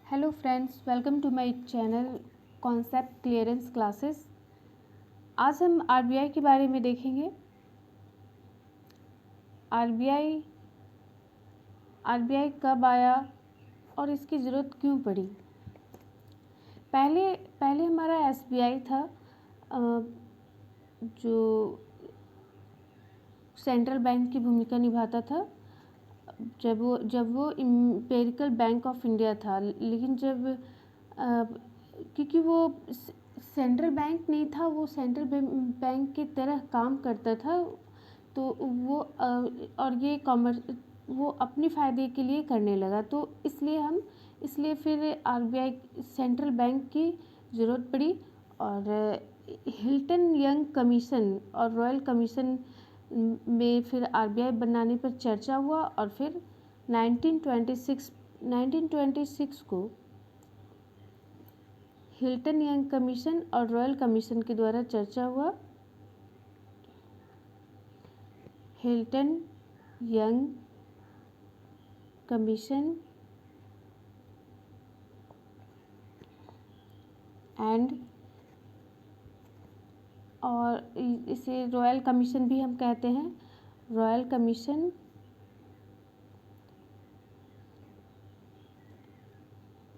Hello friends, welcome to my channel concept clearance classes. आज हम RBI के बारे में देखेंगे। आरबीआई कब आया और इसकी ज़रूरत क्यों पड़ी। पहले पहले हमारा एसबीआई था, जो सेंट्रल बैंक की भूमिका निभाता था जब वो इम्पेरिकल बैंक ऑफ इंडिया था। लेकिन क्योंकि वो सेंट्रल बैंक नहीं था, वो सेंट्रल बैंक की तरह काम करता था, तो और ये कॉमर्स वो अपने फ़ायदे के लिए करने लगा, तो इसलिए फिर आरबीआई सेंट्रल बैंक की ज़रूरत पड़ी। और हिल्टन यंग कमीशन और रॉयल कमीशन में फिर आरबीआई बनाने पर चर्चा हुआ, और फिर 1926 को हिल्टन यंग कमीशन और रॉयल कमीशन के द्वारा चर्चा हुआ। हिल्टन यंग कमीशन और इसे रॉयल कमीशन भी हम कहते हैं। रॉयल कमीशन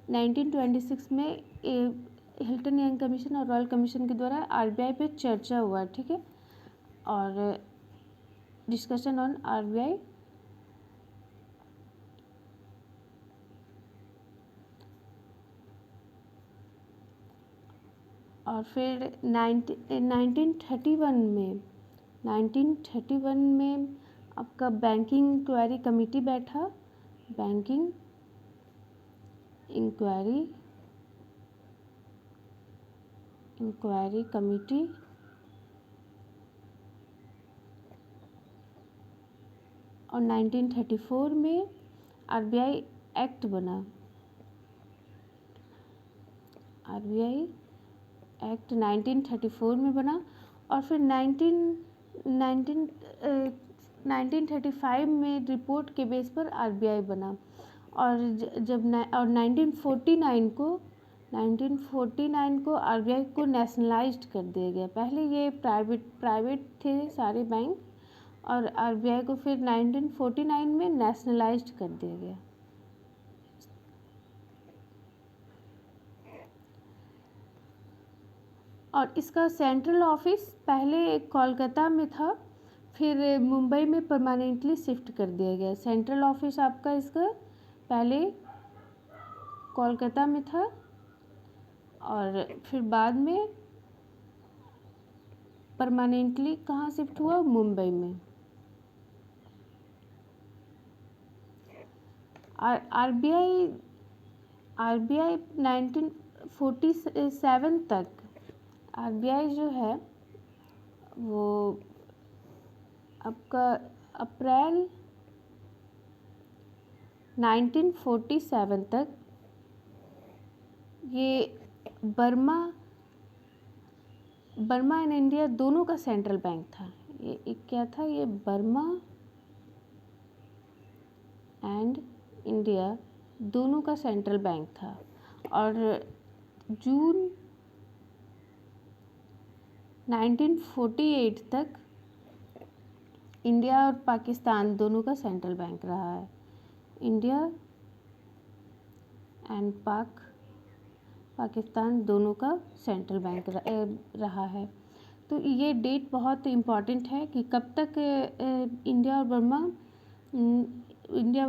1926 में हिल्टन यंग कमीशन और रॉयल कमीशन के द्वारा आरबीआई पे चर्चा हुआ, ठीक है। और डिस्कशन ऑन आरबीआई। और फिर 1931 में आपका बैंकिंग इंक्वायरी कमेटी बैठा। बैंकिंग इंक्वायरी कमेटी, और 1934 में आरबीआई एक्ट बना। आरबीआई एक्ट 1934 में बना। और फिर 1935 में रिपोर्ट के बेस पर आरबीआई बना। और 1949 को आरबीआई को नेशनलाइज्ड कर दिया गया। पहले ये प्राइवेट थे सारे बैंक, और आरबीआई को फिर 1949 में नेशनलाइज्ड कर दिया गया। और इसका सेंट्रल ऑफिस पहले कोलकाता में था, फिर मुंबई में परमानेंटली शिफ्ट कर दिया गया। सेंट्रल ऑफिस आपका इसका पहले कोलकाता में था, और फिर बाद में परमानेंटली कहाँ शिफ्ट हुआ? मुंबई में। आरबीआई 1947 तक आरबीआई जो है वो आपका अप्रैल 1947 तक ये बर्मा एंड इंडिया दोनों का सेंट्रल बैंक था। ये क्या था? ये बर्मा एंड इंडिया दोनों का सेंट्रल बैंक था। और जून 1948 तक इंडिया और पाकिस्तान दोनों का सेंट्रल बैंक रहा है। इंडिया एंड पाकिस्तान दोनों का सेंट्रल बैंक रहा है। तो ये डेट बहुत इम्पॉर्टेंट है कि कब तक इंडिया और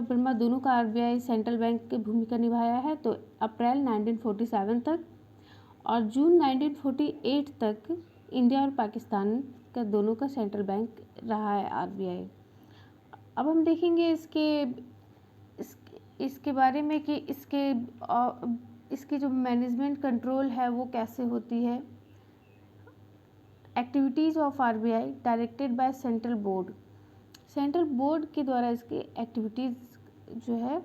बर्मा दोनों का आरबीआई सेंट्रल बैंक की भूमिका निभाया है। तो अप्रैल 1947 तक, और जून 1948 तक इंडिया और पाकिस्तान का दोनों का सेंट्रल बैंक रहा है आरबीआई। अब हम देखेंगे इसके बारे में कि इसकी जो मैनेजमेंट कंट्रोल है वो कैसे होती है। Activities of RBI directed by central board के द्वारा इसकी एक्टिविटीज़ जो है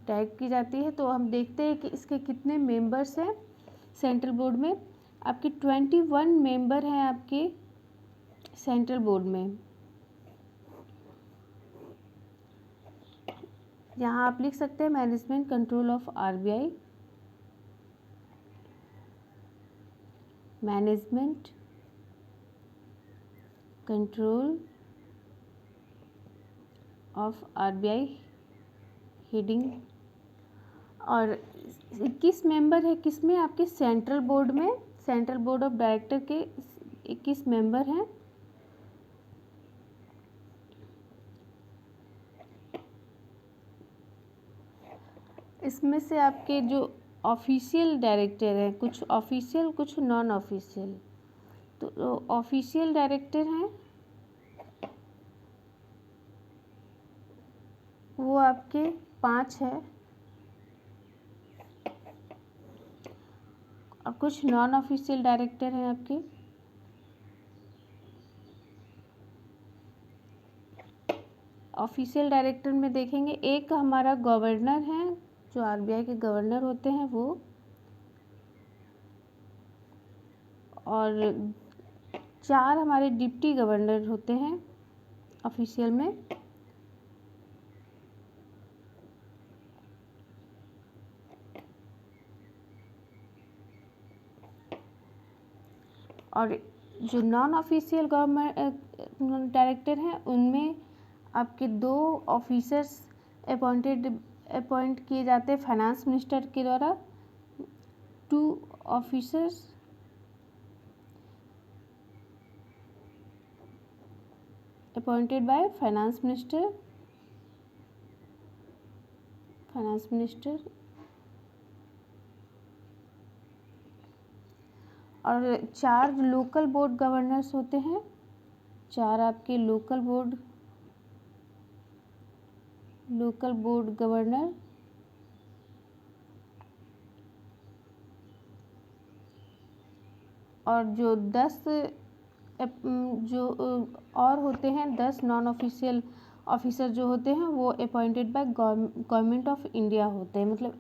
डायरेक्ट की जाती है। तो हम देखते हैं कि इसके कितने मेंबर्स हैं। सेंट्रल बोर्ड में आपके 21 मेंबर हैं आपके सेंट्रल बोर्ड में। यहाँ आप लिख सकते हैं management control of RBI. Management control of RBI heading. और 21 मेंबर है किसमें, आपके सेंट्रल बोर्ड में, सेंट्रल बोर्ड ऑफ डायरेक्टर के 21 मेंबर हैं। इसमें से आपके जो ऑफिशियल डायरेक्टर हैं, कुछ ऑफिशियल कुछ नॉन ऑफिशियल, तो ऑफिशियल डायरेक्टर हैं वो आपके 5 है, और कुछ नॉन ऑफिशियल डायरेक्टर हैं आपके। ऑफिशियल डायरेक्टर में देखेंगे, एक हमारा गवर्नर है, जो आरबीआई के गवर्नर होते हैं वो, और 4 हमारे डिप्टी गवर्नर होते हैं ऑफिशियल में। और जो नॉन ऑफिशियल गवर्नमेंट डायरेक्टर हैं उनमें आपके 2 ऑफिसर्स अपॉइंट किए जाते हैं फाइनेंस मिनिस्टर के द्वारा। 2 officers appointed by finance minister. और 4 लोकल बोर्ड गवर्नर्स होते हैं, 4 आपके लोकल बोर्ड गवर्नर। और जो 10 जो और होते हैं 10 नॉन ऑफिशियल ऑफिसर जो होते हैं वो appointed by government of India होते हैं, मतलब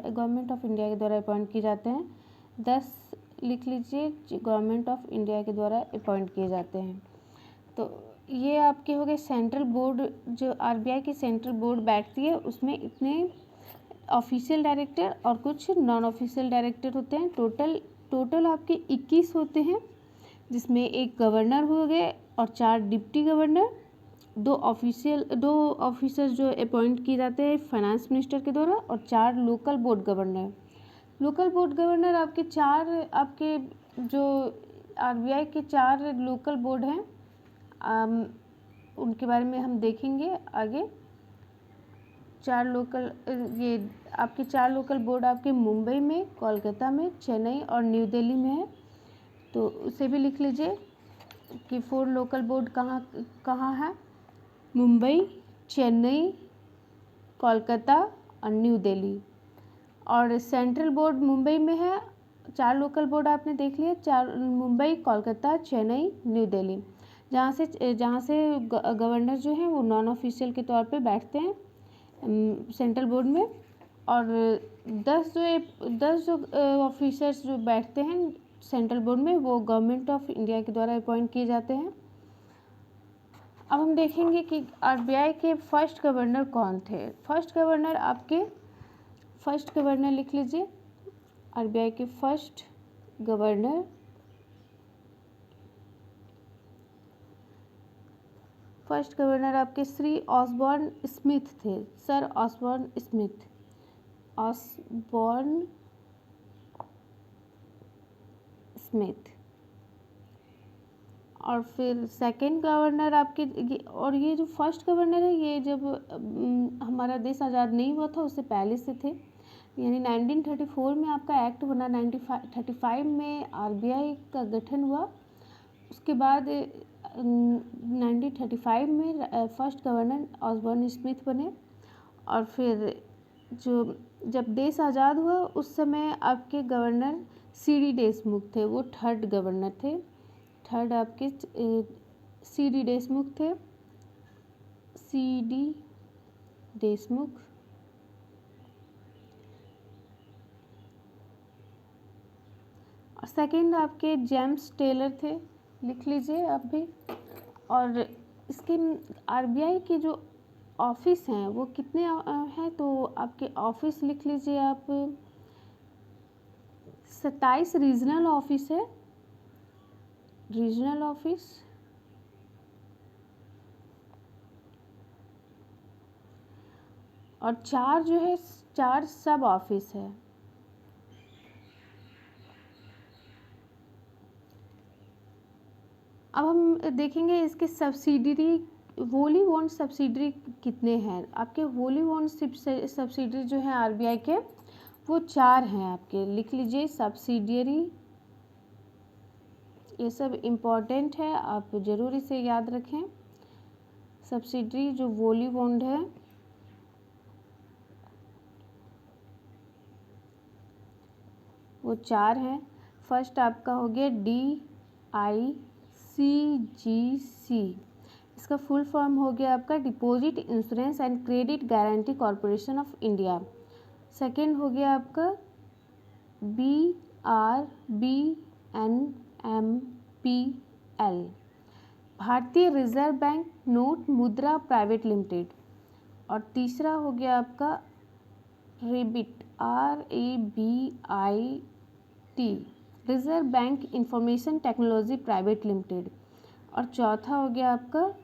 गवर्नमेंट ऑफ इंडिया के द्वारा अपॉइंट किए जाते हैं। 10 लिख लीजिए, गवर्नमेंट ऑफ इंडिया के द्वारा अपॉइंट किए जाते हैं। तो ये आपके हो गए सेंट्रल बोर्ड, जो आरबीआई की सेंट्रल बोर्ड बैठती है उसमें इतने ऑफिशियल डायरेक्टर और कुछ नॉन ऑफिशियल डायरेक्टर होते हैं। टोटल आपके 21 होते हैं, जिसमें एक गवर्नर हो गए और 4 डिप्टी गवर्नर, 2 ऑफिसर जो अपॉइंट किए जाते हैं फाइनेंस मिनिस्टर के द्वारा, और 4 local board governor. Local board governor आपके 4 आपके जो आरबीआई के 4 लोकल बोर्ड हैं, उनके बारे में हम देखेंगे आगे। 4 लोकल ये आपके 4 लोकल बोर्ड आपके मुंबई में, कोलकाता में, चेन्नई और न्यू दिल्ली में है। तो उसे भी लिख लीजिए कि 4 लोकल बोर्ड कहाँ है, मुंबई, चेन्नई, कोलकाता और न्यू दिल्ली। और सेंट्रल बोर्ड मुंबई में है। 4 लोकल बोर्ड आपने देख लिया, 4 मुंबई, कोलकाता, चेन्नई, न्यू दिल्ली, जहाँ से गवर्नर जो हैं वो नॉन ऑफिशियल के तौर पे बैठते हैं सेंट्रल बोर्ड में। और 10 जो ऑफिसर्स जो बैठते हैं सेंट्रल बोर्ड में वो गवर्नमेंट ऑफ इंडिया के द्वारा अपॉइंट किए जाते हैं। अब हम देखेंगे कि आरबीआई के फर्स्ट गवर्नर कौन थे। फर्स्ट गवर्नर लिख लीजिए, आरबीआई के फर्स्ट गवर्नर आपके श्री ऑसबॉर्न स्मिथ थे, सर ऑसबॉर्न स्मिथ। और फिर सेकंड गवर्नर आपके और ये जो फर्स्ट गवर्नर है ये जब हमारा देश आज़ाद नहीं हुआ था उससे पहले से थे, यानी 1934 में आपका एक्ट बना, 1935 में आरबीआई का गठन हुआ, उसके बाद 1935 में फर्स्ट गवर्नर ऑसबॉर्न स्मिथ बने। और फिर जब देश आज़ाद हुआ उस समय आपके गवर्नर सीडी देशमुख थे, वो थर्ड गवर्नर थे। थर्ड आपके सीडी देशमुख थे, सीडी देशमुख। सेकंड आपके जेम्स टेलर थे, लिख लीजिए आप भी। और इसके आरबीआई के जो ऑफिस हैं वो कितने हैं, तो आपके ऑफिस लिख लीजिए आप 27 रीजनल ऑफिस है रीजनल ऑफिस, और 4 जो है 4 सब ऑफिस है। अब हम देखेंगे इसके सब्सिडरी, वोली ओन्ड सब्सिडरी कितने हैं। आपके वोली ओन्ड सब्सिडरी जो है आरबीआई के, वो 4 हैं आपके, लिख लीजिए सब्सिडियरी। ये सब इम्पॉर्टेंट है, आप ज़रूर इसे याद रखें। सब्सिडरी जो वोली ओन्ड है वो 4 हैं। फर्स्ट आपका हो गया DICGC, इसका फुल फॉर्म हो गया आपका deposit insurance and credit guarantee corporation of India. Second हो गया आपका BRBNMPL, भारतीय रिजर्व बैंक नोट मुद्रा प्राइवेट लिमिटेड। और तीसरा हो गया आपका rebate, RABIT, reserve bank information technology private limited. और चौथा हो गया आपका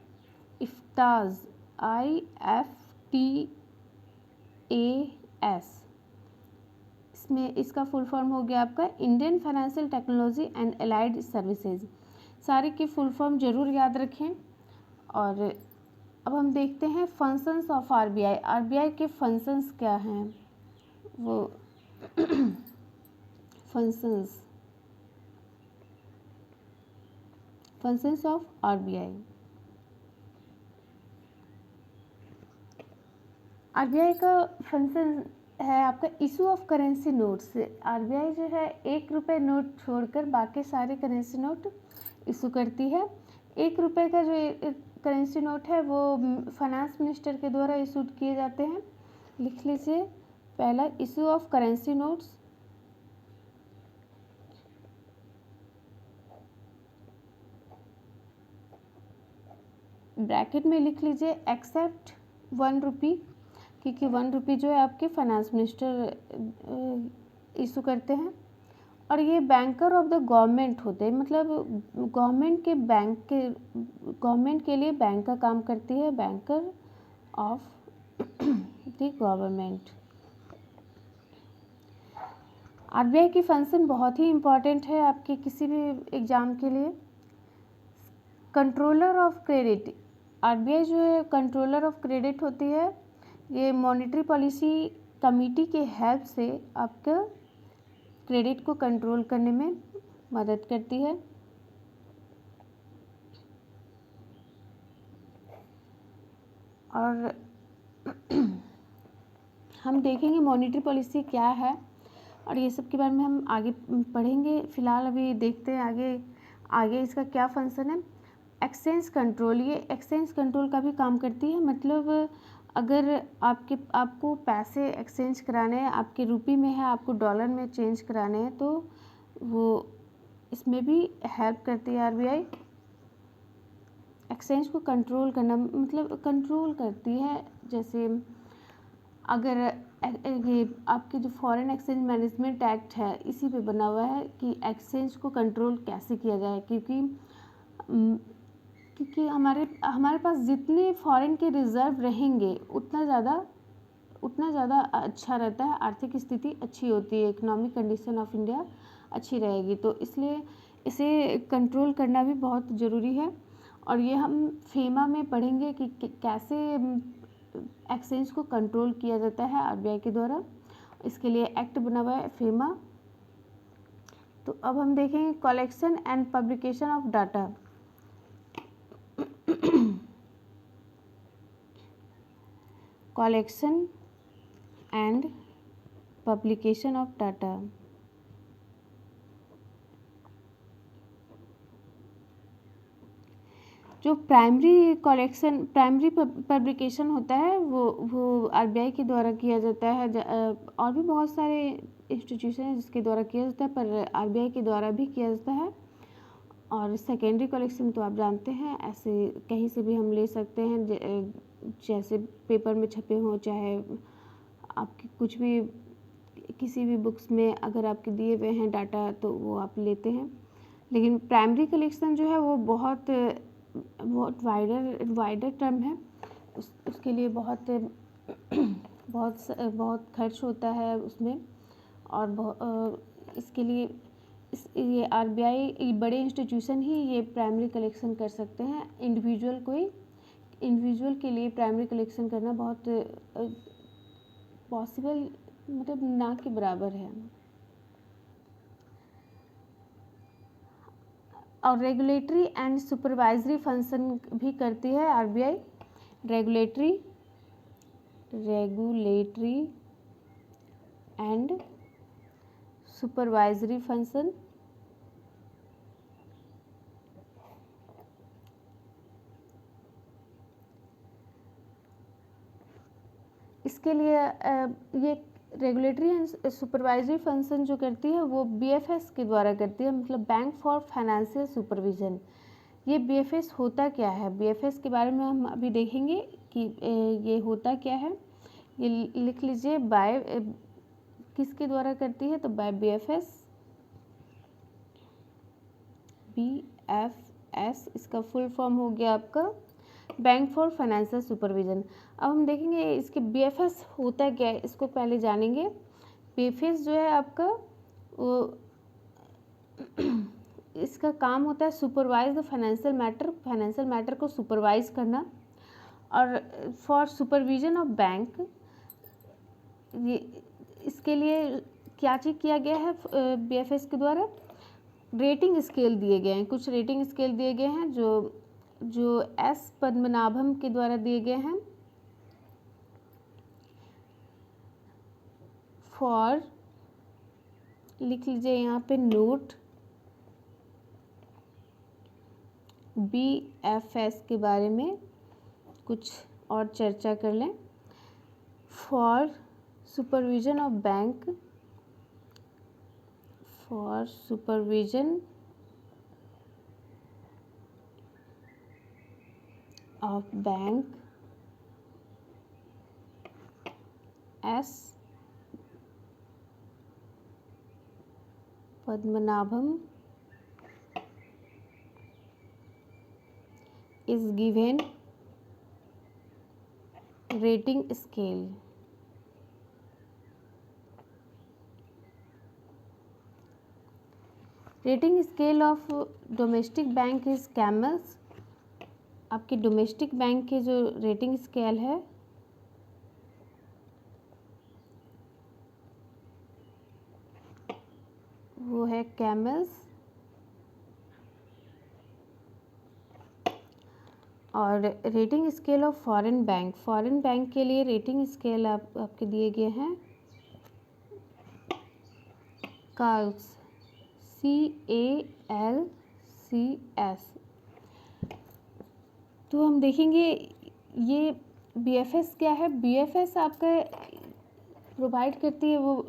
इफ्ताज, IFTAS, इसमें इसका फुल फॉर्म हो गया आपका Indian financial technology and allied services. सारे की फुल फॉर्म जरूर याद रखें। और अब हम देखते हैं फंक्शंस ऑफ आरबीआई। आरबीआई के फंक्शंस क्या हैं, वो फंक्शंस ऑफ आरबीआई। आरबीआई का फंक्शन है आपका issue of currency notes. RBI जो है 1 रुपये नोट छोड़कर बाकी सारे करेंसी नोट इशू करती है। 1 रुपये का जो करेंसी नोट है वो फाइनेंस मिनिस्टर के द्वारा इशूड किए जाते हैं। लिख लीजिए पहला issue of currency notes, bracket में लिख लीजिए एक्सेप्ट 1 रुपी, क्योंकि 1 रुपी जो है आपके फाइनेंस मिनिस्टर इशू करते हैं। और ये बैंकर ऑफ द गवर्नमेंट होते हैं, मतलब गवर्नमेंट के लिए बैंक का काम करती है, banker of the government. RBI की फंक्शन बहुत ही इम्पॉर्टेंट है आपके किसी भी एग्ज़ाम के लिए। कंट्रोलर ऑफ क्रेडिट, आरबीआई जो है कंट्रोलर ऑफ क्रेडिट होती है। ये मॉनेटरी पॉलिसी कमेटी के हेल्प से आपका क्रेडिट को कंट्रोल करने में मदद करती है। और हम देखेंगे मॉनेटरी पॉलिसी क्या है और ये सब के बारे में हम आगे पढ़ेंगे। फिलहाल अभी देखते हैं आगे इसका क्या फंक्शन है। एक्सचेंज कंट्रोल, ये एक्सचेंज कंट्रोल का भी काम करती है। मतलब अगर आपको पैसे एक्सचेंज कराने हैं, आपके रुपये में है, आपको डॉलर में चेंज कराने हैं, तो वो इसमें भी हेल्प करती है आरबीआई। एक्सचेंज को कंट्रोल करना मतलब कंट्रोल करती है। जैसे अगर ये आपके जो फॉरेन एक्सचेंज मैनेजमेंट एक्ट है, इसी पे बना हुआ है कि एक्सचेंज को कंट्रोल कैसे किया जाए, क्योंकि हमारे पास जितने फॉरेन के रिज़र्व रहेंगे उतना ज़्यादा अच्छा रहता है, आर्थिक स्थिति अच्छी होती है, इकोनॉमिक कंडीशन ऑफ इंडिया अच्छी रहेगी। तो इसलिए इसे कंट्रोल करना भी बहुत ज़रूरी है। और ये हम फेमा में पढ़ेंगे कि कैसे एक्सचेंज को कंट्रोल किया जाता है आरबीआई के द्वारा। इसके लिए एक्ट बना हुआ है फेमा। तो अब हम देखेंगे collection and publication of data. Collection and publication of data, जो प्राइमरी पब्लिकेशन होता है वो आरबीआई के द्वारा किया जाता है। और भी बहुत सारे इंस्टीट्यूशन हैं जिसके द्वारा किया जाता है, पर आरबीआई के द्वारा भी किया जाता है। और सेकेंडरी कलेक्शन तो आप जानते हैं, ऐसे कहीं से भी हम ले सकते हैं, जैसे पेपर में छपे हों, चाहे आपके कुछ भी किसी भी बुक्स में अगर आपके दिए हुए हैं डाटा तो वो आप लेते हैं। लेकिन प्राइमरी कलेक्शन जो है वो बहुत वाइडर टर्म है। उसके लिए बहुत बहुत खर्च होता है उसमें, और इसके लिए ये आरबीआई बड़े इंस्टीट्यूशन ही ये प्राइमरी कलेक्शन कर सकते हैं। इंडिविजुअल के लिए प्राइमरी कलेक्शन करना बहुत पॉसिबल, मतलब ना के बराबर है। और रेगुलेटरी एंड सुपरवाइजरी फंक्शन भी करती है RBI. Regulatory and supervisory function. इसके लिए ये रेगुलेटरी एंड सुपरवाइजरी फंक्शन जो करती है वो बीएफएस के द्वारा करती है, मतलब बैंक फॉर फाइनेंशियल सुपरविजन। ये बीएफएस होता क्या है, बीएफएस के बारे में हम अभी देखेंगे कि ये होता क्या है। ये लिख लीजिए, बाय किसके द्वारा करती है, तो बाय बीएफएस। बीएफएस इसका फुल फॉर्म हो गया आपका बैंक फॉर फाइनेंशियल सुपरविजन। अब हम देखेंगे इसके बीएफएस होता क्या है, इसको पहले जानेंगे। बीएफएस जो है आपका वो इसका काम होता है सुपरवाइज द फाइनेंशियल मैटर को सुपरवाइज करना। और फॉर सुपरविजन ऑफ बैंक, ये इसके लिए क्या चीज़ किया गया है बीएफएस के द्वारा, रेटिंग स्केल दिए गए हैं, कुछ रेटिंग स्केल दिए गए हैं जो एस पद्मनाभम के द्वारा दिए गए हैं। फॉर लिख लीजिए यहाँ पे नोट बीएफएस के बारे में कुछ और चर्चा कर लें। For supervision of bank, for supervision of bank, S Padmanabham is given rating scale. Rating scale of domestic bank is CAMELS. आपके डोमेस्टिक बैंक के जो रेटिंग स्केल है वो है कैमल्स। और rating scale of foreign bank के लिए रेटिंग स्केल आपके दिए गए हैं काल्स, CALCS। तो हम देखेंगे ये बीएफएस क्या है। बीएफएस आपका प्रोवाइड करती है, वो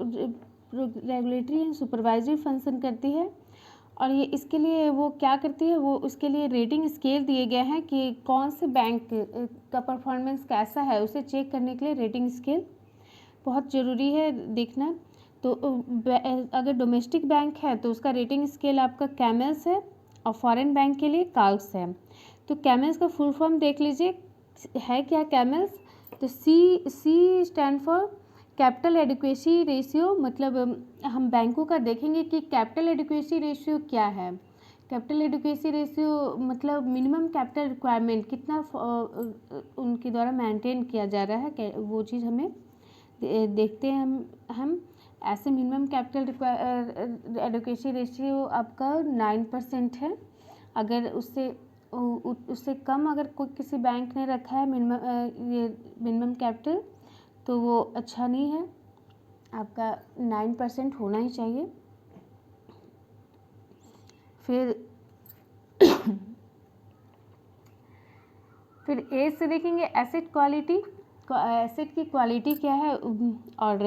रेगुलेटरी एंड सुपरवाइजरी फंक्शन करती है। और ये इसके लिए वो क्या करती है, वो उसके लिए रेटिंग स्केल दिए गए हैं कि कौन से बैंक का परफॉर्मेंस कैसा है, उसे चेक करने के लिए रेटिंग स्केल बहुत ज़रूरी है देखना। तो अगर डोमेस्टिक बैंक है तो उसका रेटिंग स्केल आपका कैमल्स है, और फॉरेन बैंक के लिए काल्स है। तो कैमल्स का फुल फॉर्म देख लीजिए है क्या कैमल्स, तो C stand for capital adequacy ratio. मतलब हम बैंकों का देखेंगे कि कैपिटल एडिक्वेसी रेशियो क्या है। कैपिटल एडिक्वेसी रेशियो मतलब मिनिमम कैपिटल रिक्वायरमेंट कितना उनके द्वारा मेंटेन किया जा रहा है, वो चीज़ हमें देखते हैं हम ऐसे मिनिमम कैपिटल एडिक्वेसी रेशियो आपका 9% है। अगर उससे कम अगर कोई किसी बैंक ने रखा है मिनिमम कैपिटल, तो वो अच्छा नहीं है, आपका 9% होना ही चाहिए। फिर ए से देखेंगे एसेट क्वालिटी, एसेट की क्वालिटी क्या है। और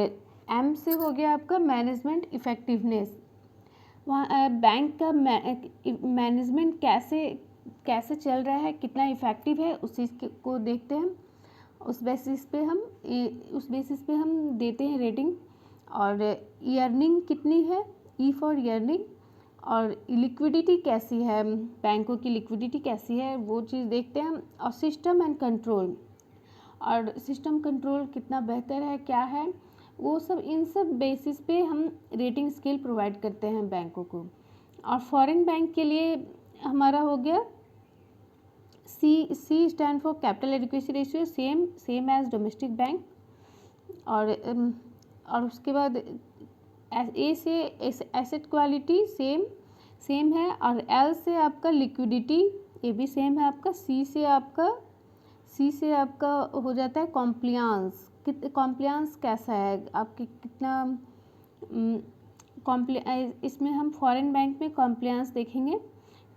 एम से हो गया आपका मैनेजमेंट इफ़ेक्टिवनेस, वहाँ बैंक का मैनेजमेंट कैसे चल रहा है, कितना इफ़ेक्टिव है, उस चीज़ को देखते हैं। उस बेसिस पे हम देते हैं रेटिंग। और अर्निंग कितनी है, ई फॉर अर्निंग। और लिक्विडिटी कैसी है, बैंकों की लिक्विडिटी कैसी है वो चीज़ देखते हैं। और सिस्टम एंड कंट्रोल, और सिस्टम कंट्रोल कितना बेहतर है क्या है वो सब, इन सब बेसिस पे हम रेटिंग स्केल प्रोवाइड करते हैं बैंकों को। और फॉरेन बैंक के लिए हमारा हो गया C stand for capital adequacy ratio, same as domestic bank. और उसके बाद ए से एसेट क्वालिटी सेम है, और एल से आपका लिक्विडिटी ये भी सेम है आपका। सी से आपका हो जाता है कॉम्प्लियांस, कॉम्प्लियांस कैसा है आपके, कितना इसमें हम फॉरेन बैंक में कॉम्प्लियांस देखेंगे,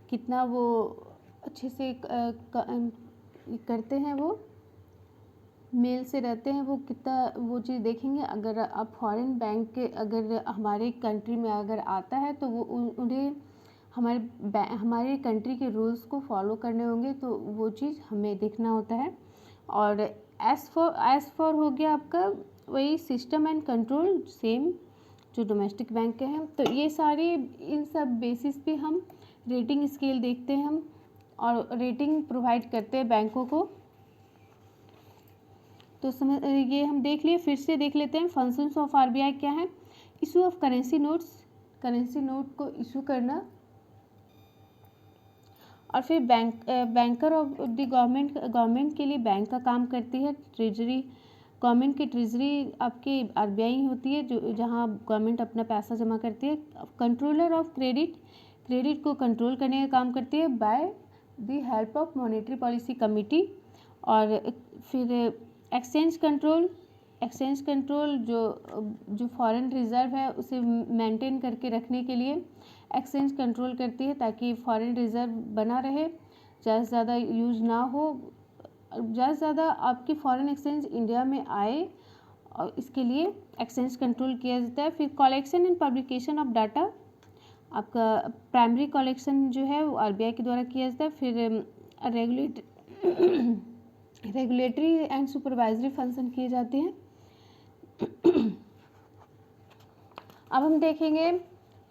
कितना वो अच्छे से करते हैं, वो मेल से रहते हैं, वो कितना वो चीज़ देखेंगे। अगर आप फॉरेन बैंक के अगर हमारे कंट्री में अगर आता है तो वो उन्हें हमारे कंट्री के रूल्स को फॉलो करने होंगे, तो वो चीज़ हमें देखना होता है। और एस फॉर हो गया आपका वही सिस्टम एंड कंट्रोल, सेम जो डोमेस्टिक बैंक के हैं। तो ये सारे इन सब बेसिस पे हम रेटिंग स्केल देखते हैं हम, और रेटिंग प्रोवाइड करते हैं बैंकों को। तो ये हम देख लिए, फिर से देख लेते हैं फंक्शंस ऑफ आरबीआई क्या है। Issue of currency notes, currency note को इशू करना। और फिर बैंकर ऑफ द गवर्नमेंट के लिए बैंक का काम करती है ट्रेजरी, गवर्नमेंट की ट्रेजरी आपकी आरबीआई होती है, जो जहाँ गवर्नमेंट अपना पैसा जमा करती है। कंट्रोलर ऑफ क्रेडिट को कंट्रोल करने का काम करती है by the help of monetary policy committee. और फिर एक्सचेंज कंट्रोल जो फॉरेन रिजर्व है उसे मेंटेन करके रखने के लिए एक्सचेंज कंट्रोल करती है, ताकि फॉरेन रिजर्व बना रहे, ज़्यादा से ज़्यादा यूज़ ना हो, ज़्यादा से ज़्यादा आपकी फॉरेन एक्सचेंज इंडिया में आए, और इसके लिए एक्सचेंज कंट्रोल किया जाता है। फिर collection and publication of data, आपका प्राइमरी कलेक्शन जो है वो आरबीआई के द्वारा किया जाता है। फिर रेगुलेटरी एंड सुपरवाइजरी फंक्शन किए जाते हैं। अब हम देखेंगे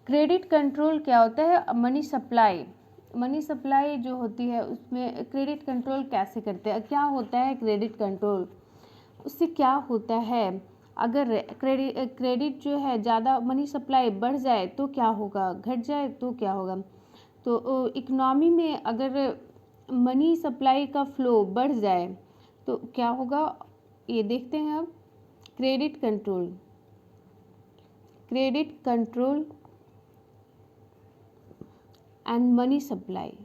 क्रेडिट कंट्रोल क्या होता है। मनी सप्लाई जो होती है उसमें क्रेडिट कंट्रोल कैसे करते हैं, क्या होता है क्रेडिट कंट्रोल, उससे क्या होता है। अगर क्रेडिट जो है ज़्यादा मनी सप्लाई बढ़ जाए तो क्या होगा, घट जाए तो क्या होगा। तो इकोनॉमी में अगर मनी सप्लाई का फ्लो बढ़ जाए तो क्या होगा, ये देखते हैं अब। Credit control and money supply.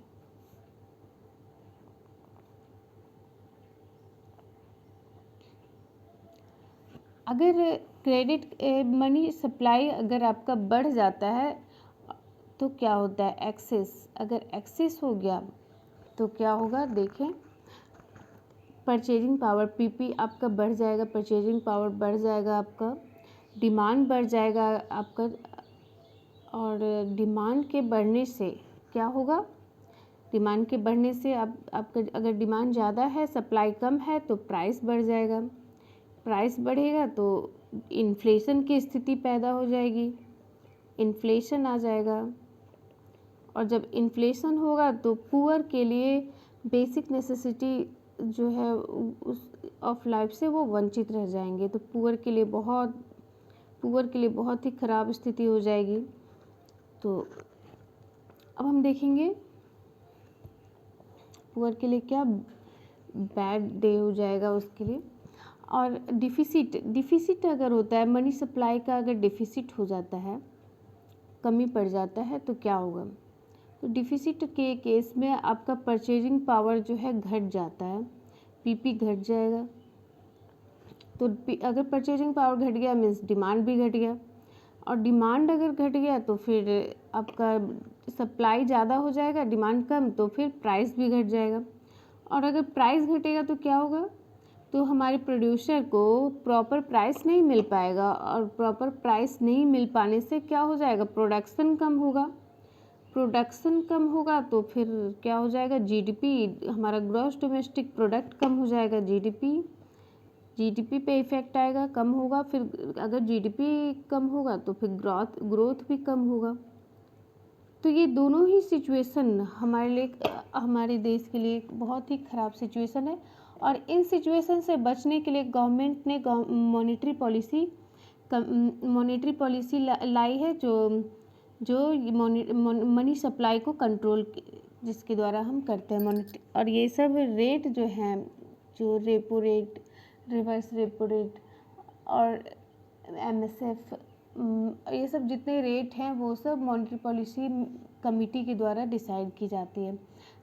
अगर मनी सप्लाई अगर आपका बढ़ जाता है तो क्या होता है, एक्सेस, अगर एक्सेस हो गया तो क्या होगा, देखें। परचेजिंग पावर पीपी आपका बढ़ जाएगा, परचेजिंग पावर बढ़ जाएगा, आपका डिमांड बढ़ जाएगा आपका। और डिमांड के बढ़ने से क्या होगा, डिमांड के बढ़ने से आपका अगर डिमांड ज़्यादा है, सप्लाई कम है, तो प्राइस बढ़ जाएगा। प्राइस बढ़ेगा तो इन्फ्लेशन की स्थिति पैदा हो जाएगी, इन्फ्लेशन आ जाएगा। और जब इन्फ्लेशन होगा तो पुअर के लिए बेसिक नेसेसिटी जो है उस ऑफ लाइफ से वो वंचित रह जाएंगे। तो पुअर के लिए बहुत ही ख़राब स्थिति हो जाएगी। तो अब हम देखेंगे पुअर के लिए क्या बैड डे हो जाएगा उसके लिए। और डिफिसिट अगर होता है, मनी सप्लाई का अगर डिफिसिट हो जाता है, कमी पड़ जाता है, तो क्या होगा। तो डिफिसिट के केस में आपका परचेजिंग पावर जो है घट जाता है, पीपी घट जाएगा। तो अगर परचेजिंग पावर घट गया मीन्स डिमांड भी घट गया, और डिमांड अगर घट गया तो फिर आपका सप्लाई ज़्यादा हो जाएगा, डिमांड कम, तो फिर प्राइस भी घट जाएगा। और अगर प्राइस घटेगा तो क्या होगा, तो हमारे प्रोड्यूसर को प्रॉपर प्राइस नहीं मिल पाएगा, और प्रॉपर प्राइस नहीं मिल पाने से क्या हो जाएगा, प्रोडक्शन कम होगा। तो फिर क्या हो जाएगा, जीडीपी, हमारा ग्रॉस डोमेस्टिक प्रोडक्ट कम हो जाएगा, जीडीपी पे इफेक्ट आएगा, कम होगा। फिर अगर जीडीपी कम होगा तो फिर ग्रोथ भी कम होगा। तो ये दोनों ही सिचुएशन हमारे लिए, हमारे देश के लिए बहुत ही ख़राब सिचुएशन है। और इन सिचुएशन से बचने के लिए गवर्नमेंट ने मॉनेटरी पॉलिसी लाई है, जो मनी सप्लाई को कंट्रोल, जिसके द्वारा हम करते हैं मॉनेटरी। और ये सब रेट जो हैं, जो repo rate, reverse repo rate और MSF, ये सब जितने रेट हैं वो सब मॉनेटरी पॉलिसी कमेटी के द्वारा डिसाइड की जाती है।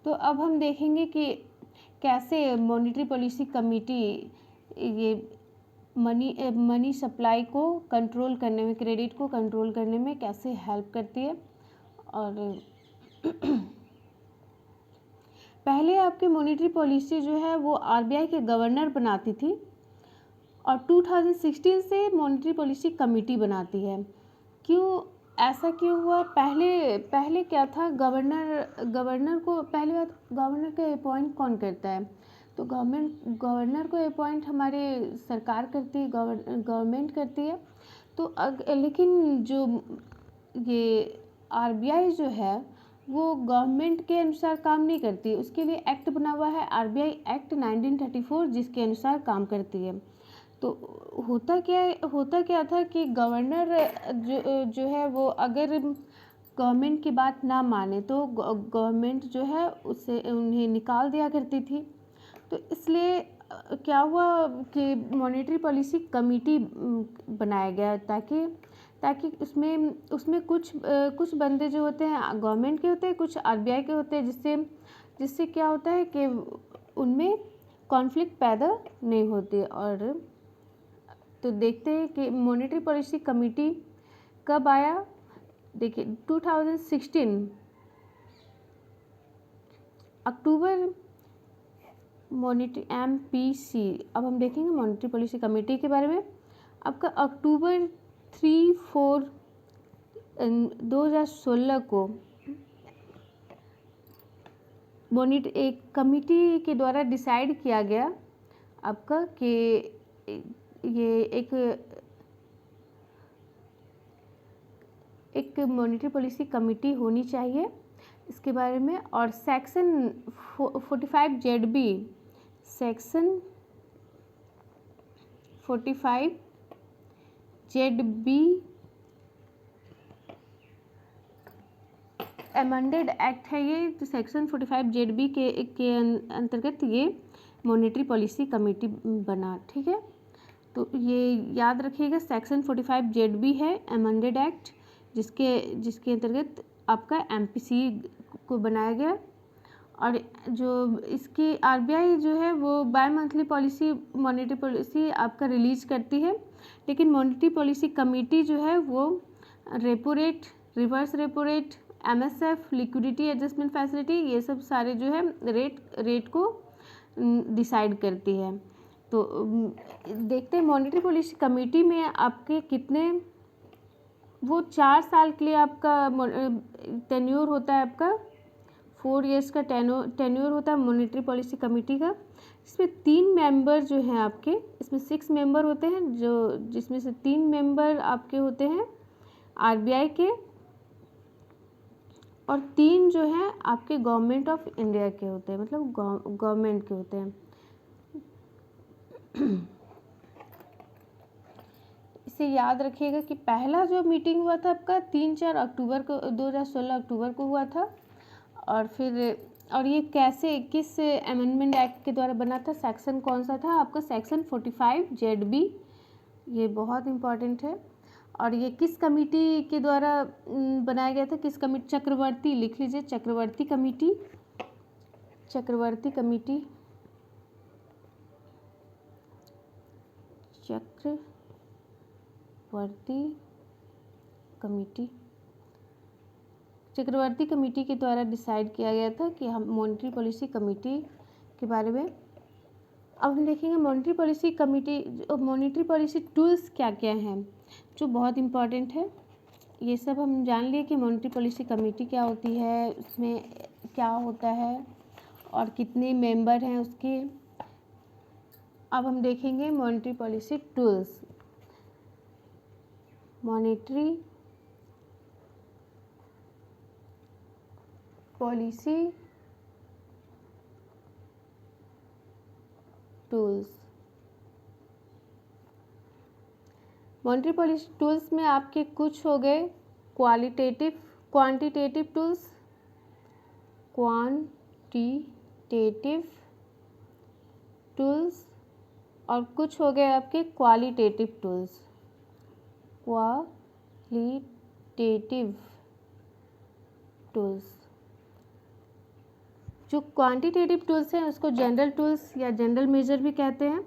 तो अब हम देखेंगे कि कैसे मॉनेटरी पॉलिसी कमेटी ये मनी सप्लाई को कंट्रोल करने में, क्रेडिट को कंट्रोल करने में कैसे हेल्प करती है। और पहले आपकी मॉनेटरी पॉलिसी जो है वो RBI के गवर्नर बनाती थी, और 2016 से मॉनेटरी पॉलिसी कमेटी बनाती है। ऐसा क्यों हुआ? पहले क्या था, गवर्नर को, पहली बात, गवर्नर को अपॉइंट कौन करता है? तो गवर्नर को अपॉइंट हमारे सरकार करती है, गवर्नमेंट करती है। तो लेकिन जो ये RBI जो है वो गवर्नमेंट के अनुसार काम नहीं करती, उसके लिए एक्ट बना हुआ है RBI एक्ट 1934, जिसके अनुसार काम करती है। तो होता क्या था कि गवर्नर जो है वो अगर गवर्नमेंट की बात ना माने तो गवर्नमेंट जो है उससे उन्हें निकाल दिया करती थी। तो इसलिए क्या हुआ कि मॉनेटरी पॉलिसी कमेटी बनाया गया, ताकि उसमें कुछ बंदे जो होते हैं गवर्नमेंट के होते हैं, कुछ RBI के होते हैं, जिससे क्या होता है कि उनमें कॉन्फ्लिक्ट पैदा नहीं होती। और तो देखते हैं कि मॉनेटरी पॉलिसी कमेटी कब आया। देखिए 2016 अक्टूबर, मॉनेटरी MPC। अब हम देखेंगे मॉनेटरी पॉलिसी कमेटी के बारे में। आपका अक्टूबर 3-4 2016 को एक कमेटी के द्वारा डिसाइड किया गया आपका कि ये एक मॉनेटरी पॉलिसी कमेटी होनी चाहिए इसके बारे में। और section 45 ZB, section 45 ZB amended act है ये। तो सेक्शन 45 ZB के अंतर्गत ये मॉनेटरी पॉलिसी कमेटी बना, ठीक है। तो ये याद रखिएगा, सेक्शन 45 ZB है अमेंडेड एक्ट, जिसके अंतर्गत आपका MPC को बनाया गया। और जो इसकी RBI जो है वो bimonthly policy, monetary policy आपका रिलीज करती है, लेकिन मॉनेटरी पॉलिसी कमेटी जो है वो repo rate, reverse repo rate, MSF, liquidity adjustment facility, ये सब सारे जो है रेट को डिसाइड करती है। तो देखते हैं मॉनेटरी पॉलिसी कमेटी में आपके कितने, वो 4 साल के लिए आपका टेन्योर होता है, आपका 4 इयर्स का टेन्योर होता है मॉनेटरी पॉलिसी कमेटी का। इसमें 3 मेंबर जो हैं आपके, इसमें 6 मेंबर होते हैं, जिसमें से 3 मेंबर आपके होते हैं RBI के, और 3 जो हैं आपके गवर्नमेंट ऑफ इंडिया के होते हैं, मतलब गवर्नमेंट के होते हैं। इसे याद रखिएगा कि पहला जो मीटिंग हुआ था आपका 3-4 अक्टूबर को, 2016 अक्टूबर को हुआ था। और ये किस अमेंडमेंट एक्ट के द्वारा बना था, सेक्शन कौन सा था आपका, सेक्शन 45 ZB, ये बहुत इम्पॉर्टेंट है। और ये किस कमेटी के द्वारा बनाया गया था, किस कमेटी, चक्रवर्ती, लिख लीजिए, चक्रवर्ती कमेटी, चक्रवर्ती कमेटी, चक्रवर्ती कमेटी के द्वारा डिसाइड किया गया था कि हम मॉनेटरी पॉलिसी कमेटी के बारे में। अब हम देखेंगे monetary policy committee, monetary policy tools क्या क्या हैं जो बहुत इम्पॉर्टेंट है। ये सब हम जान लिए कि मॉनेटरी पॉलिसी कमेटी क्या होती है, उसमें क्या होता है और कितने मेंबर हैं उसके। अब हम देखेंगे monetary policy tools. Monetary policy tools. Monetary policy tools में आपके कुछ हो गए क्वांटिटेटिव टूल्स, क्वांटिटेटिव टूल्स, और कुछ हो गए आपके क्वालिटेटिव टूल्स, क्वालिटेटिव टूल्स। जो क्वांटिटेटिव टूल्स हैं उसको जनरल टूल्स या जनरल मेजर भी कहते हैं,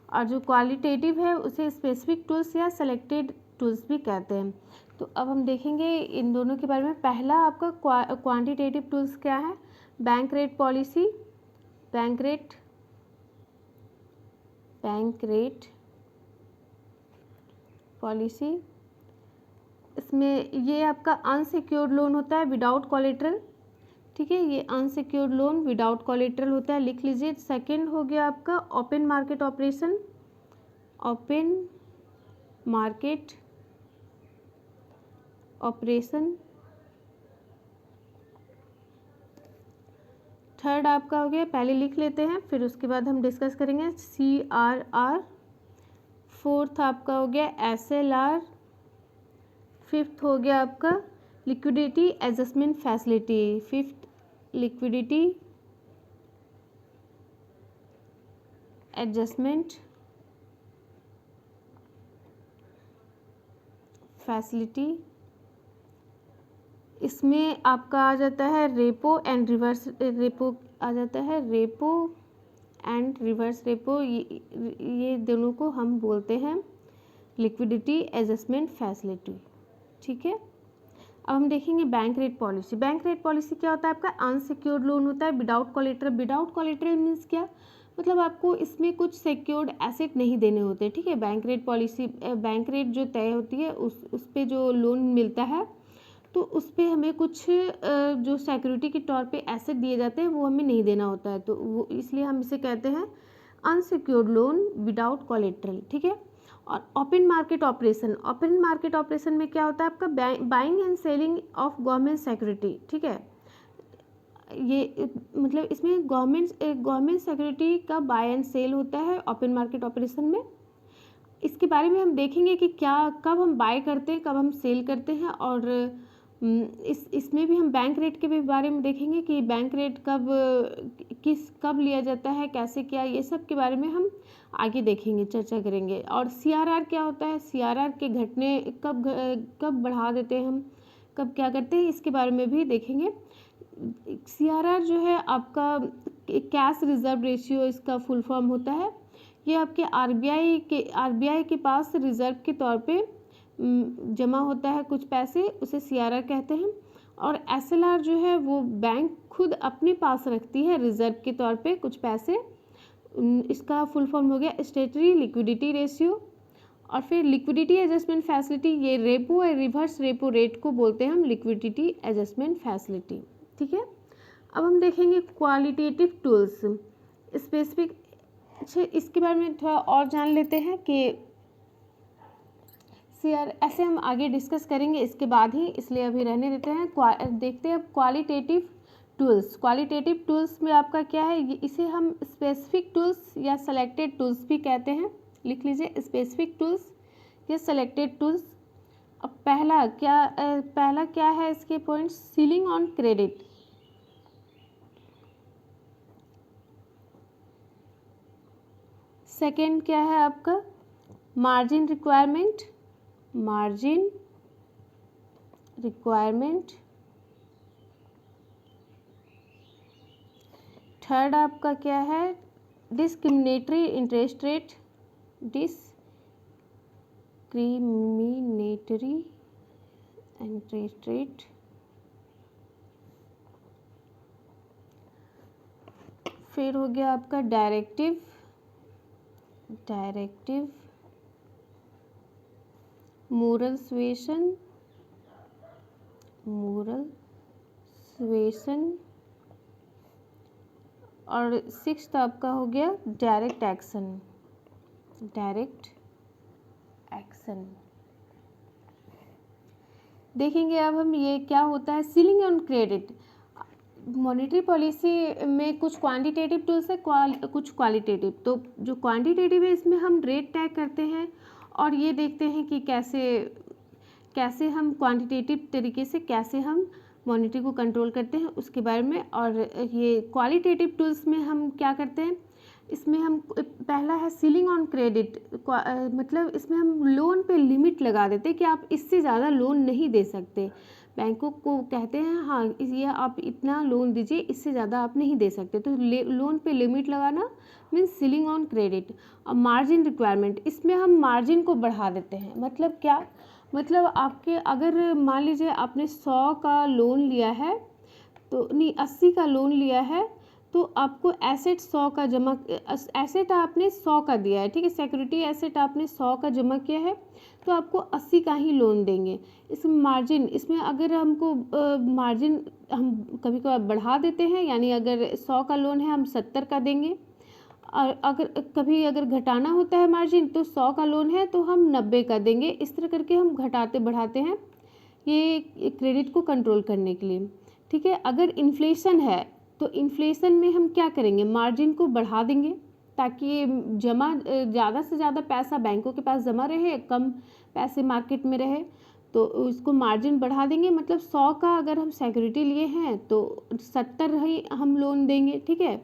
और जो क्वालिटेटिव है उसे स्पेसिफिक टूल्स या सेलेक्टेड टूल्स भी कहते हैं। तो अब हम देखेंगे इन दोनों के बारे में। पहला आपका क्वांटिटेटिव टूल्स क्या है? Bank rate policy, bank rate policy. इसमें ये आपका अनसिक्योर्ड लोन होता है विदाउट कोलेटरल, ठीक है, ये अनसिक्योर्ड लोन विदाउट कोलेटरल होता है, लिख लीजिए। सेकंड हो गया आपका open market operation, open market operation. Third आपका हो गया, पहले लिख लेते हैं फिर उसके बाद हम डिस्कस करेंगे, CRR। फोर्थ आपका हो गया SLR। फिफ्थ हो गया आपका liquidity adjustment facility, fifth liquidity adjustment facility. इसमें आपका आ जाता है रेपो एंड रिवर्स रेपो, आ जाता है रेपो एंड रिवर्स रेपो, ये दोनों को हम बोलते हैं लिक्विडिटी एडजस्टमेंट फैसिलिटी, ठीक है। अब हम देखेंगे bank rate policy. Bank rate policy क्या होता है? आपका अनसिक्योर्ड लोन होता है without collateral. Without collateral means क्या? मतलब आपको इसमें कुछ सिक्योर्ड एसेट नहीं देने होते, ठीक है। Bank rate policy, bank rate जो तय होती है उस पे जो लोन मिलता है तो उस पे हमें कुछ जो सिक्योरिटी के तौर पे एसेट दिए जाते हैं वो हमें नहीं देना होता है, तो वो इसलिए हम इसे कहते हैं अनसिक्योर्ड लोन विदाउट कोलेटरल, ठीक है। और open market operation, open market operation में क्या होता है? आपका buying and selling of government security, ठीक है। ये मतलब इसमें गवर्नमेंट सिक्योरिटी का बाय एंड सेल होता है ओपन मार्केट ऑपरेशन में। इसके बारे में हम देखेंगे कि कब हम बाय करते हैं, कब हम सेल करते हैं, और इसमें भी हम बैंक रेट के भी बारे में देखेंगे कि बैंक रेट कब लिया जाता है, कैसे, क्या, ये सब के बारे में हम आगे देखेंगे, चर्चा करेंगे। और CRR क्या होता है? CRR के घटने कब बढ़ा देते हैं हम, कब क्या करते हैं, इसके बारे में भी देखेंगे। CRR जो है आपका कैश रिजर्व रेशियो, इसका फुल फॉर्म होता है। ये आपके RBI के पास रिजर्व के तौर पे जमा होता है कुछ पैसे, उसे CRR कहते हैं। और SLR जो है वो बैंक खुद अपने पास रखती है रिजर्व के तौर पे कुछ पैसे, इसका फुल फॉर्म हो गया स्टेटरी लिक्विडिटी रेशियो। और फिर लिक्विडिटी एडजस्टमेंट फैसिलिटी, ये रेपो और रिवर्स रेपो रेट को बोलते हैं हम लिक्विडिटी एडजस्टमेंट फैसिलिटी, ठीक है। अब हम देखेंगे क्वालिटेटिव टूल्स, स्पेसिफिक। अच्छा, इसके बारे में थोड़ा और जान लेते हैं कि ऐसे हम आगे डिस्कस करेंगे इसके बाद ही, इसलिए अभी रहने देते हैं। देखते हैं क्वालिटेटिव टूल्स। क्वालिटेटिव टूल्स में आपका क्या है? इसे हम स्पेसिफिक टूल्स या सेलेक्टेड टूल्स भी कहते हैं, लिख लीजिए, स्पेसिफिक टूल्स या सेलेक्टेड टूल्स। अब पहला क्या है इसके points? Ceiling on credit. Second क्या है आपका? Margin requirement, margin requirement. Third आपका क्या है? Discriminatory interest rate, discriminatory interest rate. फिर हो गया आपका डायरेक्टिव मोरल सुएशन, और सिक्स्थ आपका हो गया डायरेक्ट एक्शन। देखेंगे अब हम ये क्या होता है ceiling on credit. Monetary policy में कुछ क्वांटिटेटिव टूल्स है, कुछ क्वालिटेटिव। तो जो क्वांटिटेटिव है इसमें हम रेट तय करते हैं और ये देखते हैं कि कैसे हम क्वांटिटेटिव तरीके से कैसे हम मॉनेटरी को कंट्रोल करते हैं उसके बारे में। और ये क्वालिटेटिव टूल्स में हम क्या करते हैं, इसमें हम पहला है सीलिंग ऑन क्रेडिट, मतलब इसमें हम लोन पे लिमिट लगा देते हैं कि आप इससे ज़्यादा लोन नहीं दे सकते। बैंकों को कहते हैं हाँ ये आप इतना लोन दीजिए, इससे ज़्यादा आप नहीं दे सकते। तो लोन पे लिमिट लगाना मीन्स सीलिंग ऑन क्रेडिट। और मार्जिन रिक्वायरमेंट, इसमें हम मार्जिन को बढ़ा देते हैं। मतलब क्या, मतलब आपके अगर मान लीजिए आपने 100 का लोन लिया है, तो नहीं 80 का लोन लिया है, तो आपको एसेट 100 का जमा, एसेट आपने 100 का दिया है, ठीक है, सिक्योरिटी एसेट आपने 100 का जमा किया है, तो आपको 80 का ही लोन देंगे। इसमें मार्जिन, इसमें अगर हमको मार्जिन हम कभी कभार बढ़ा देते हैं, यानी अगर 100 का लोन है हम 70 का देंगे। और अगर घटाना होता है मार्जिन, तो 100 का लोन है तो हम 90 का देंगे। इस तरह करके हम घटाते बढ़ाते हैं ये क्रेडिट को कंट्रोल करने के लिए, ठीक है। अगर इन्फ्लेशन है तो इन्फ्लेशन में हम क्या करेंगे, मार्जिन को बढ़ा देंगे ताकि जमा ज़्यादा से ज़्यादा पैसा बैंकों के पास जमा रहे, कम पैसे मार्केट में रहे, तो उसको मार्जिन बढ़ा देंगे। मतलब 100 का अगर हम सिक्योरिटी लिए हैं तो 70 ही हम लोन देंगे, ठीक है।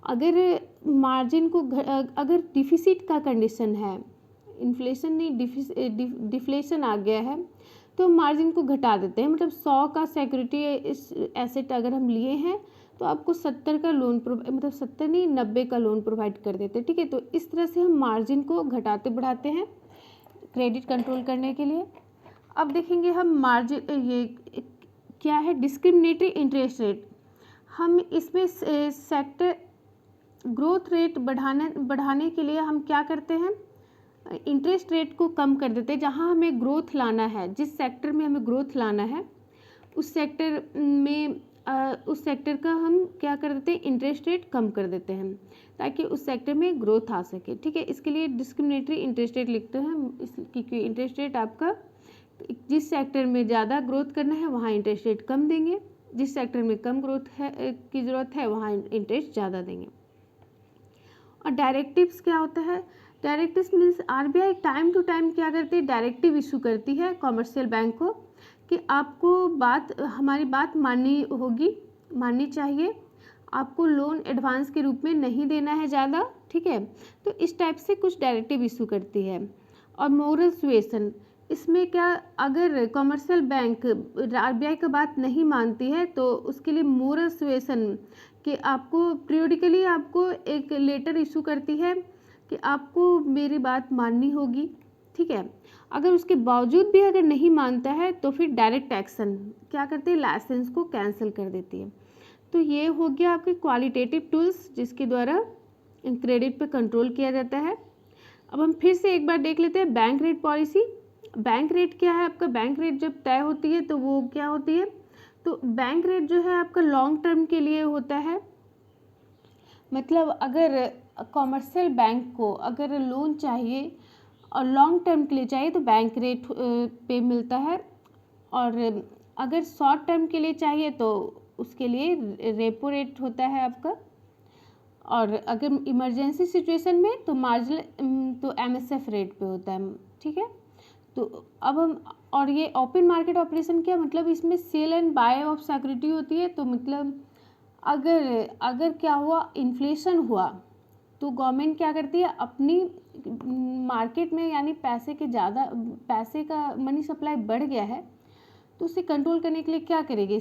अगर मार्जिन को अगर डिफिसिट का कंडीशन है, इन्फ्लेशन नहीं डिफ्लेशन आ गया है, तो मार्जिन को घटा देते हैं। मतलब 100 का सिक्योरिटी एसेट अगर हम लिए हैं तो आपको 70 का लोन मतलब 70 नहीं 90 का लोन प्रोवाइड कर देते हैं, ठीक है। तो इस तरह से हम मार्जिन को घटाते बढ़ाते हैं क्रेडिट कंट्रोल करने के लिए। अब देखेंगे हम मार्जिन, ये क्या है, डिस्क्रिमिनेटरी इंटरेस्ट रेट। हम इसमें सेक्टर ग्रोथ रेट बढ़ाने के लिए हम क्या करते हैं, इंटरेस्ट रेट को कम कर देते हैं। जहाँ हमें ग्रोथ लाना है, जिस सेक्टर में हमें ग्रोथ लाना है उस सेक्टर का हम क्या कर देते हैं, इंटरेस्ट रेट कम कर देते हैं ताकि उस सेक्टर में ग्रोथ आ सके, ठीक है। इसके लिए डिस्क्रिमिनेटरी इंटरेस्ट रेट लिखते हैं हम, क्योंकि इंटरेस्ट रेट आपका जिस सेक्टर में ज़्यादा ग्रोथ करना है वहाँ इंटरेस्ट रेट कम देंगे, जिस सेक्टर में कम ग्रोथ है की ज़रूरत है वहाँ इंटरेस्ट ज़्यादा देंगे। और डायरेक्टिव्स क्या होता है, directives means RBI time to time क्या करती है, डायरेक्टिव इशू करती है कॉमर्शियल बैंक को कि आपको हमारी बात माननी चाहिए, आपको लोन एडवांस के रूप में नहीं देना है ज़्यादा, ठीक है। तो इस टाइप से कुछ डायरेक्टिव इशू करती है। और मोरल सुएसन, इसमें क्या, अगर कॉमर्शियल बैंक आरबीआई का बात नहीं मानती है तो उसके लिए मोरल सुएसन कि आपको पीरियडिकली आपको एक लेटर इशू करती है कि आपको मेरी बात माननी होगी, ठीक है। अगर उसके बावजूद भी अगर नहीं मानता है तो फिर डायरेक्ट एक्शन क्या करती है, लाइसेंस को कैंसिल कर देती है। तो ये हो गया आपके क्वालिटेटिव टूल्स जिसके द्वारा क्रेडिट पे कंट्रोल किया जाता है। अब हम फिर से एक बार देख लेते हैं bank rate policy. Bank rate क्या है, आपका बैंक रेट जब तय होती है तो वो क्या होती है, तो बैंक रेट जो है आपका लॉन्ग टर्म के लिए होता है। मतलब अगर कॉमर्शियल बैंक को अगर लोन चाहिए और लॉन्ग टर्म के लिए चाहिए तो बैंक रेट पे मिलता है, और अगर शॉर्ट टर्म के लिए चाहिए तो उसके लिए रेपो रेट होता है आपका, और अगर इमरजेंसी सिचुएशन में तो मार्जिनल तो एमएसएफ रेट पे होता है, ठीक है। तो अब हम, और ये ओपन मार्केट ऑपरेशन क्या मतलब, इसमें sell and buy of security होती है। तो मतलब अगर क्या हुआ, इन्फ्लेशन हुआ तो गवर्नमेंट क्या करती है, अपनी मार्केट में यानी पैसे का मनी सप्लाई बढ़ गया है तो उसे कंट्रोल करने के लिए क्या करेगी,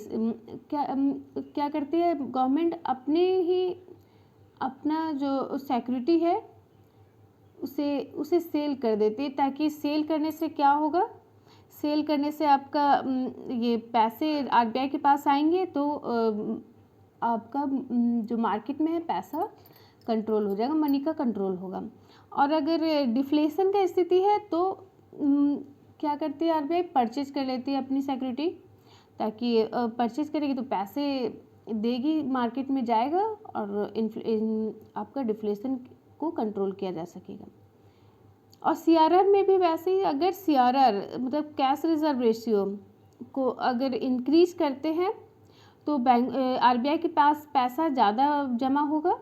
क्या करती है गवर्नमेंट, अपना जो सिक्योरिटी है उसे सेल कर देती है, ताकि सेल करने से क्या होगा, सेल करने से आपका ये पैसे आरबीआई के पास आएंगे तो आपका जो मार्केट में है पैसा कंट्रोल हो जाएगा, मनी का कंट्रोल होगा। और अगर डिफ्लेशन का स्थिति है तो क्या करती है आरबीआई, परचेज कर लेती है अपनी सिक्योरिटी, ताकि परचेज करेगी तो पैसे देगी, मार्केट में जाएगा और आपका डिफ्लेशन को कंट्रोल किया जा सकेगा। और सीआरआर में भी वैसे ही, अगर सीआरआर मतलब कैश रिजर्व रेशियो को अगर इंक्रीज करते हैं तो आरबीआई के पास पैसा ज़्यादा जमा होगा,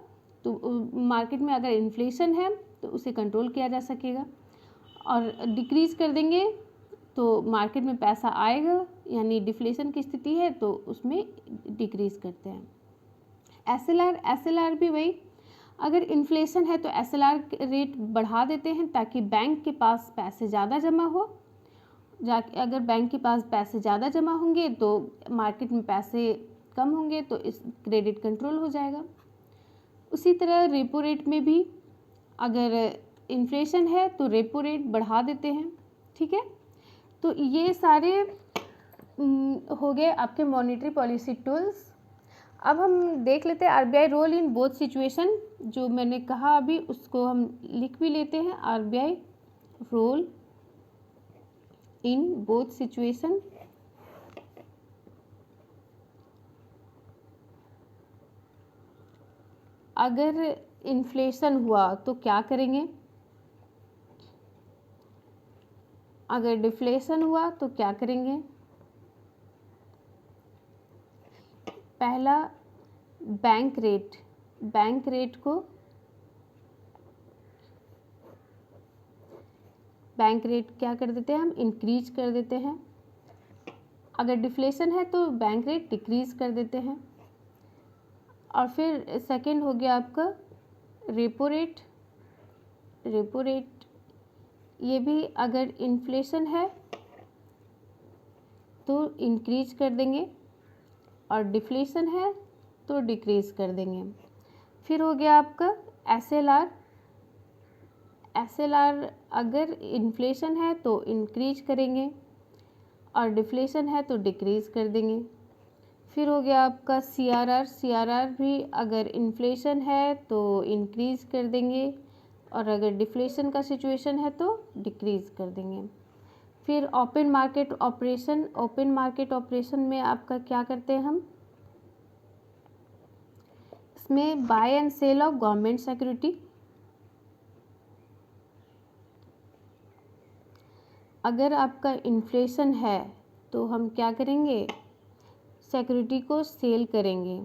तो मार्केट में अगर इन्फ्लेशन है तो उसे कंट्रोल किया जा सकेगा। और डिक्रीज़ कर देंगे तो मार्केट में पैसा आएगा, यानी डिफ्लेशन की स्थिति है तो उसमें डिक्रीज़ करते हैं। एसएलआर भी वही, अगर इन्फ्लेशन है तो एसएलआर रेट बढ़ा देते हैं ताकि बैंक के पास पैसे ज़्यादा जमा हो। अगर बैंक के पास पैसे ज़्यादा जमा होंगे तो मार्केट में पैसे कम होंगे, तो इस क्रेडिट कंट्रोल हो जाएगा। उसी तरह रेपो रेट में भी अगर इन्फ्लेशन है तो रेपो रेट बढ़ा देते हैं, ठीक है। तो ये सारे हो गए आपके मॉनेटरी पॉलिसी टूल्स। अब हम देख लेते हैं RBI role in both situation. जो मैंने कहा अभी उसको हम लिख भी लेते हैं, RBI role in both situation. अगर इन्फ्लेशन हुआ तो क्या करेंगे, अगर डिफ्लेशन हुआ तो क्या करेंगे। पहला बैंक रेट को बैंक रेट क्या कर देते हैं हम, इंक्रीज कर देते हैं। अगर डिफ्लेशन है तो बैंक रेट डिक्रीज कर देते हैं। और फिर सेकंड हो गया आपका रेपो रेट ये भी अगर इन्फ्लेशन है तो इंक्रीज कर देंगे और डिफ्लेशन है तो डिक्रीज कर देंगे। फिर हो गया आपका एसएलआर अगर इन्फ्लेशन है तो इंक्रीज करेंगे और डिफ्लेशन है तो डिक्रीज कर देंगे। फिर हो गया आपका सीआरआर भी अगर इन्फ्लेशन है तो इंक्रीज कर देंगे और अगर डिफ्लेशन का सिचुएशन है तो डिक्रीज कर देंगे। फिर ओपन मार्केट ऑपरेशन में आपका क्या करते हैं हम, इसमें buy and sell of government security. अगर आपका इन्फ्लेशन है तो हम क्या करेंगे, सिक्योरिटी को सेल करेंगे।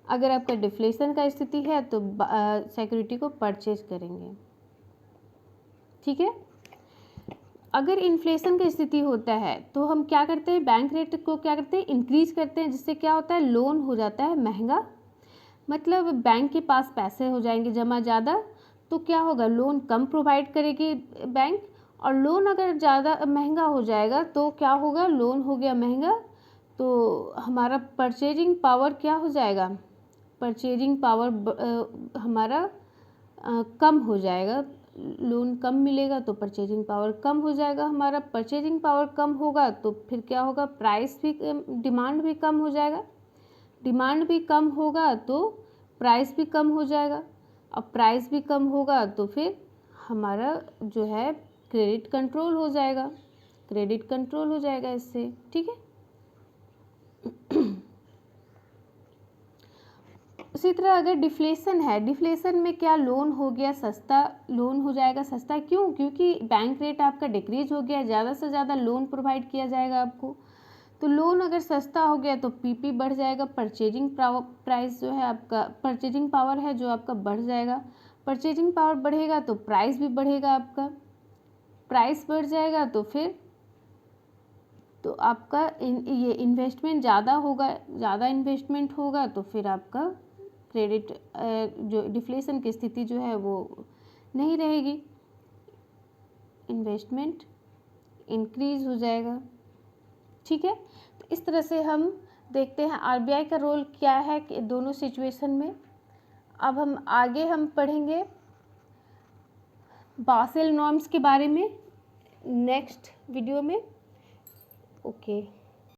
अगर आपका डिफ्लेशन का स्थिति है तो सिक्योरिटी को परचेज करेंगे, ठीक है। अगर इन्फ्लेशन की स्थिति होता है तो हम क्या करते हैं, बैंक रेट को क्या करते हैं, इंक्रीज करते हैं, जिससे क्या होता है, लोन हो जाता है महंगा। मतलब बैंक के पास पैसे हो जाएंगे जमा ज़्यादा, तो क्या होगा, लोन कम प्रोवाइड करेगी बैंक। और लोन अगर ज़्यादा महंगा हो जाएगा तो क्या होगा, लोन हो गया महंगा तो हमारा परचेजिंग पावर क्या हो जाएगा, परचेजिंग पावर हमारा कम हो जाएगा। लोन कम मिलेगा तो परचेजिंग पावर कम हो जाएगा हमारा। परचेजिंग पावर कम होगा तो फिर क्या होगा, प्राइस भी डिमांड भी कम हो जाएगा। डिमांड भी कम होगा तो प्राइस भी कम हो जाएगा। अब प्राइस भी कम होगा तो फिर हमारा जो है क्रेडिट कंट्रोल हो जाएगा, इससे, ठीक है। उसी तरह अगर डिफ्लेशन है, डिफ्लेशन में क्या, लोन हो गया सस्ता, लोन हो जाएगा सस्ता। क्यों, क्योंकि बैंक रेट आपका डिक्रीज हो गया, ज़्यादा से ज़्यादा लोन प्रोवाइड किया जाएगा आपको। तो लोन अगर सस्ता हो गया तो पीपी बढ़ जाएगा, परचेजिंग प्राइस जो है आपका, परचेजिंग पावर है जो आपका बढ़ जाएगा। परचेजिंग पावर बढ़ेगा तो प्राइस भी बढ़ेगा आपका, प्राइस बढ़ जाएगा तो फिर तो आपका ये इन्वेस्टमेंट ज़्यादा होगा, ज़्यादा इन्वेस्टमेंट होगा तो फिर आपका क्रेडिट जो डिफ्लेशन की स्थिति जो है वो नहीं रहेगी, इन्वेस्टमेंट इंक्रीज हो जाएगा, ठीक है। तो इस तरह से हम देखते हैं आरबीआई का रोल क्या है कि दोनों सिचुएशन में। अब हम आगे पढ़ेंगे बासेल नॉर्म्स के बारे में नेक्स्ट वीडियो में। ओके।